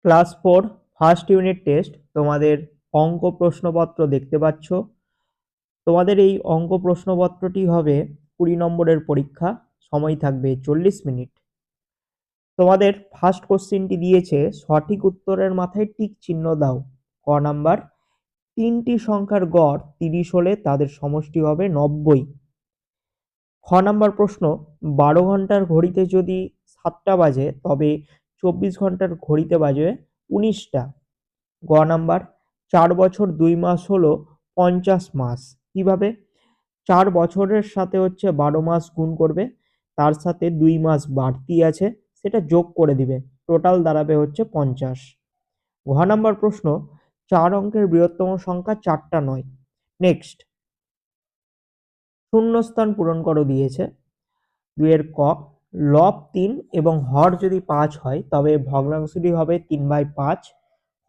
Class 4 first unit test তোমাদের অঙ্ক প্রশ্নপত্র দেখতে পাচ্ছ। তোমাদের এই অঙ্ক প্রশ্নপত্রটি হবে 20 নম্বরের পরীক্ষা, সময় থাকবে 40 মিনিট। তোমাদের ফার্স্ট কোশ্চেনটি দিয়েছে সঠিক উত্তরের মাথায় টিক চিহ্ন দাও। ক নাম্বার, 3টি সংখ্যার গড় 30 হলে তাদের সমষ্টি হবে 90। খ নাম্বার প্রশ্ন, 12 ঘন্টার ঘড়িতে যদি 7টা বাজে তবে 24 ঘন্টার ঘড়িতে বাজে 19টা। গ নাম্বার, 4 বছর 2 মাস হলো 50 মাস। কিভাবে? 4 বছরের সাথে হচ্ছে 12 মাস গুণ করবে, তার সাথে 2 মাস বাড়তি আছে সেটা যোগ করে দিবে, টোটাল দাঁড়াবে হচ্ছে 50। ঘ নাম্বার প্রশ্ন, 4 অঙ্কের বৃহত্তম সংখ্যা 4টা নয়। নেক্সট, শূন্যস্থান পূরণ করো দিয়েছে। 2 এর ক, লব 3 এবং হর যদি 5 হয় তবে ভগ্নাংশটি হবে 3/5।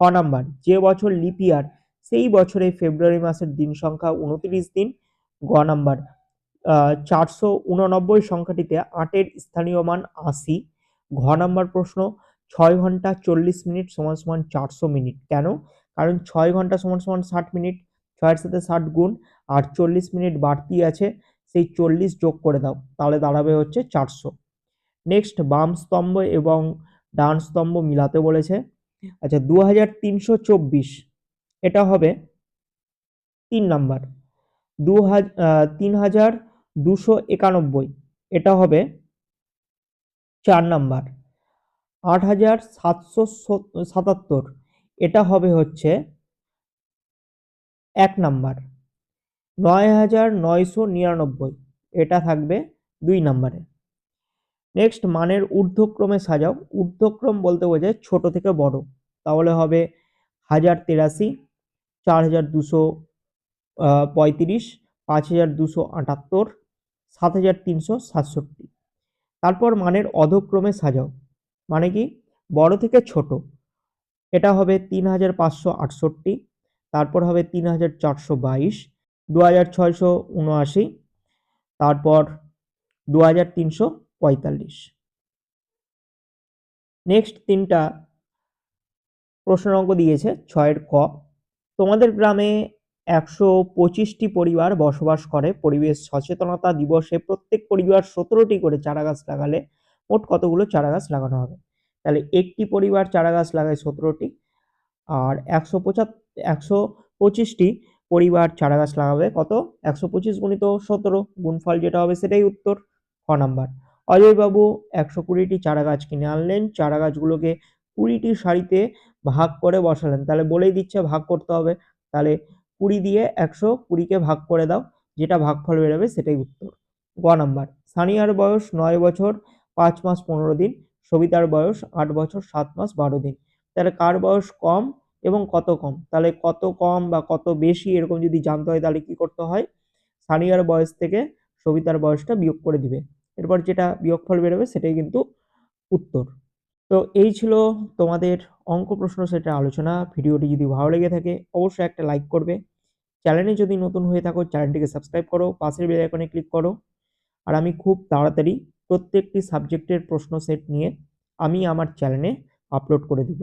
খ নাম্বার, যে বছর লিপ ইয়ার সেই বছরে ফেব্রুয়ারি মাসের দিন সংখ্যা 29 দিন। গ নাম্বার, 489 সংখ্যাটিতে 8-এর স্থানীয় মান 80। ঘ নাম্বার প্রশ্ন, 6 ঘন্টা 40 মিনিট সমান সমান 400 মিনিট। কেন? কারণ 6 ঘন্টা সমান সমান 60 মিনিট, 6-এর সাথে 60 গুণ, আর 40 মিনিট বাড়তি আছে, সেই 40 যোগ করে দাও, তাহলে দাঁড়াবে হচ্ছে 400। নেক্সট, বাম স্তম্ভ এবং ডান স্তম্ভ মিলাতে বলেছে। আচ্ছা, 2324 এটা হবে 3 নাম্বার। 3291 এটা হবে 4 নাম্বার। 8777 এটা হবে হচ্ছে 1 নাম্বার। 9999 এটা থাকবে 2 নাম্বারে। নেক্সট, মানের ঊর্ধ্বক্রমে সাজাও। ঊর্ধ্বক্রম বলতে বোঝায় ছোট থেকে বড়, তাহলে হবে 1083, 4235, 5278, 7367। তারপর মানের অধক্রমে সাজাও, মানে কি? বড় থেকে ছোট। এটা হবে 3568, তারপর হবে 3422, 2679, তারপর 2345। নেক্সট 3টা প্রশ্নের অঙ্ক দিয়েছে। 6-এর ক, তোমাদের গ্রামে 125টি পরিবার বসবাস করে। পরিবেশ সচেতনতা দিবসে প্রত্যেক পরিবার 17টি করে চারা গাছ লাগালে মোট কতগুলো চারা গাছ লাগানো হবে? তাহলে একটি পরিবার চারা গাছ লাগায় 17টি, আর 125টি পরিবার চারা গাছ লাগাবে কত? 125 গুণিত 17, গুণফল যেটা হবে সেটাই উত্তর। খ নাম্বার, অজয়বাবু 120টি চারা গাছ কিনে আনলেন, চারা গাছগুলোকে 20টি সারিতে ভাগ করে বসালেন। তাহলে বলেই দিচ্ছে ভাগ করতে হবে, তাহলে 20 দিয়ে 120কে ভাগ করে দাও, যেটা ভাগফল বেরোবে সেটাই উত্তর। গ নাম্বার, সানিয়ার বয়স 9 বছর 5 মাস 15 দিন, সবিতার বয়স 8 বছর 7 মাস 12 দিন। তাহলে কার বয়স কম এবং কত কম? তাহলে কত কম বা কত বেশি এরকম যদি জানতে হয় তাহলে কি করতে হয়? সানিয়ার বয়স থেকে সবিতার বয়সটা বিয়োগ করে দিবে, এরপর যেটা বিয়োগফল বেরোবে সেটাই কিন্তু উত্তর। তো এই ছিল তোমাদের অঙ্ক প্রশ্ন সেটা আলোচনা। ভিডিওটি যদি ভালো লেগে থাকে অবশ্যই একটা লাইক করবে। চ্যানেলে যদি নতুন হয়ে থাকো চ্যানেলটিকে সাবস্ক্রাইব করো, পাশের বেল আইকনে ক্লিক করো। আর আমি খুব তাড়াতাড়ি প্রত্যেকটি সাবজেক্টের প্রশ্ন সেট নিয়ে আমি আমার চ্যানেলে আপলোড করে দিব।